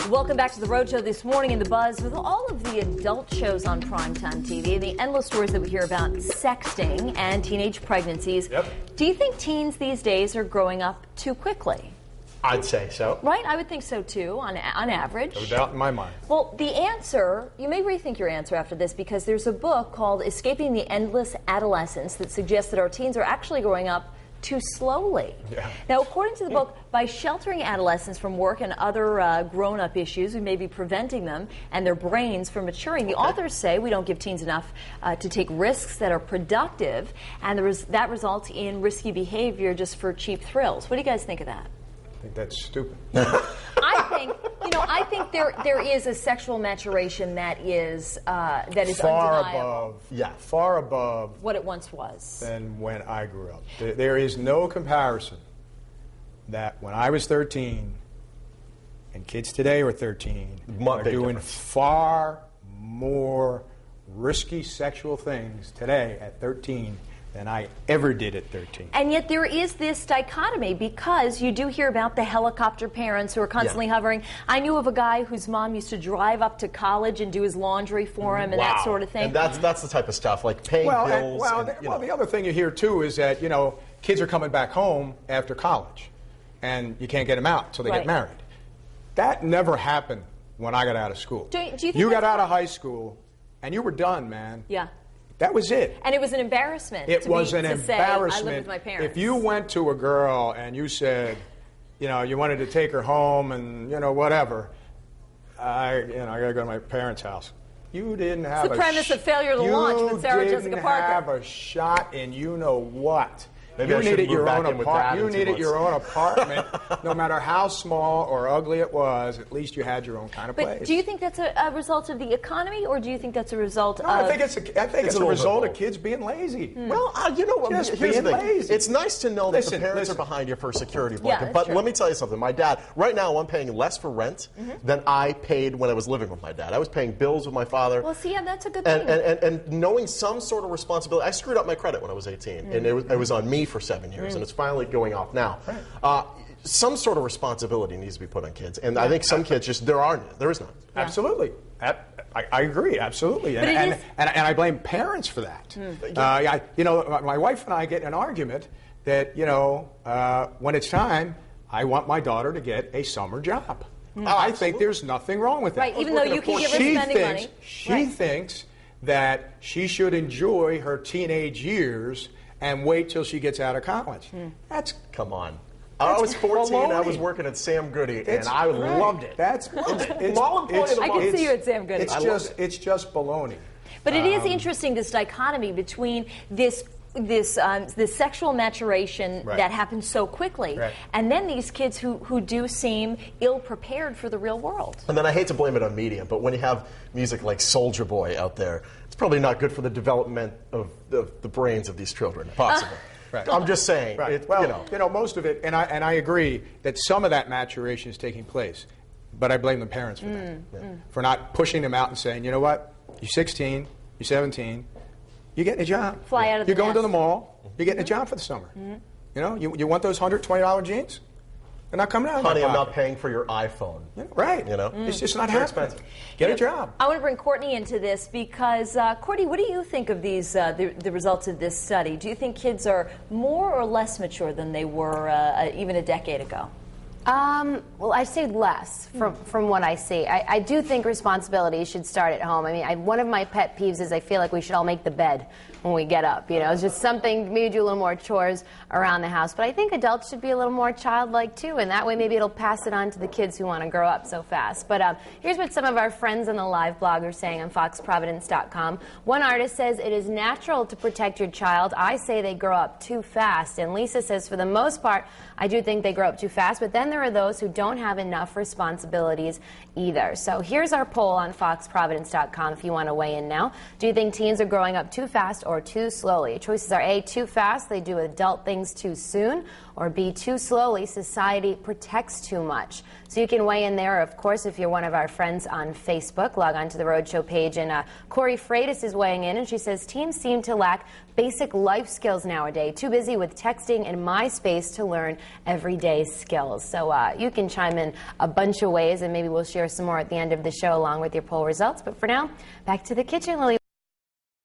Welcome back to the Road Show this morning in the buzz with all of the adult shows on primetime TV and the endless stories that we hear about sexting and teenage pregnancies. Yep. Do you think teens these days are growing up too quickly? I'd say so. Right? I would think so too, on average. No doubt in my mind. Well, the answer, you may rethink your answer after this because there's a book called Escaping the Endless Adolescence that suggests that our teens are actually growing up too slowly. Yeah. Now, according to the book, by sheltering adolescents from work and other grown-up issues, we may be preventing them and their brains from maturing. The authors say we don't give teens enough to take risks that are productive, and that results in risky behavior just for cheap thrills. What do you guys think of that? I think that's stupid. I think there is a sexual maturation that is far undeniable. far above What it once was. than when I grew up. There is no comparison that when I was 13 and kids today are 13 are doing far more risky sexual things today at 13 than I ever did at 13. And yet there is this dichotomy because you do hear about the helicopter parents who are constantly hovering. I knew of a guy whose mom used to drive up to college and do his laundry for him and that sort of thing. And that's the type of stuff, like paying bills. The other thing you hear too is that, kids are coming back home after college and you can't get them out until they get married. That never happened when I got out of school. Do you think you got out of high school and you were done, man. Yeah. That was it. And it was an embarrassment. It was an embarrassment. Say, I live with my parents. If you went to a girl and you said, you wanted to take her home and whatever, I got to go to my parents' house. You didn't have the premise of failure to launch with Sarah Jessica Parker. You didn't have a shot in what. Maybe you I needed your own apartment. You needed your own apartment, no matter how small or ugly it was. At least you had your own kind of place. But do you think that's a result of the economy, or do you think that's a result of? I think it's a result of kids being lazy. Well, here's the thing. Lazy. It's nice to know that the parents are behind you for a security blanket. But let me tell you something. My dad, right now, I'm paying less for rent than I paid when I was living with my dad. I was paying bills with my father. Well, see, that's a good thing. And knowing some sort of responsibility. I screwed up my credit when I was 18, and it was on me for 7 years. And it's finally going off now. Some sort of responsibility needs to be put on kids, and I think some kids there is none. Yeah. Absolutely, I agree, absolutely, but and I blame parents for that. My wife and I get in an argument that when it's time, I want my daughter to get a summer job. I think there's nothing wrong with that. Right, even though you can give her spending money. She thinks that she should enjoy her teenage years and wait till she gets out of college. Come on. I was 14, I was working at Sam Goody, and I loved it. I can see you at Sam Goody. It's just baloney. But it is interesting, this dichotomy between this sexual maturation that happens so quickly, and then these kids who do seem ill-prepared for the real world. And then I hate to blame it on media, but when you have music like Soulja Boy out there, it's probably not good for the development of the brains of these children, possibly. I'm just saying. Most of it, and I agree that some of that maturation is taking place, but I blame the parents for that, for not pushing them out and saying, you know what, you're 16, you're 17, you're getting a job. Fly out of the You're going nest. to the mall, you're getting a job for the summer. You want those $120 jeans? They're not coming out of my Honey, I'm pocket. not paying for your iPhone. It's just not happening. Get a job. I want to bring Courtney into this because, Courtney, what do you think of these the results of this study? Do you think kids are more or less mature than they were even a decade ago? Well, I say less from what I see. I do think responsibility should start at home. I mean, one of my pet peeves is I feel like we should all make the bed when we get up. It's just something, maybe do a little more chores around the house. But I think adults should be a little more childlike too, and that way maybe it'll pass it on to the kids who want to grow up so fast. But here's what some of our friends on the live blog are saying on foxprovidence.com. One artist says it is natural to protect your child. I say they grow up too fast. And Lisa says, for the most part, I do think they grow up too fast, but then there are those who don't have enough responsibilities either. So here's our poll on foxprovidence.com if you want to weigh in now. Do you think teens are growing up too fast or too slowly? Choices are A, too fast, they do adult things too soon, or B, too slowly, society protects too much. So you can weigh in there, of course, if you're one of our friends on Facebook. Log on to the Roadshow page, and Corey Freitas is weighing in, and she says, teens seem to lack basic life skills nowadays, too busy with texting and MySpace to learn everyday skills. So So you can chime in a bunch of ways, and maybe we'll share some more at the end of the show along with your poll results. But for now, back to the kitchen, Lily.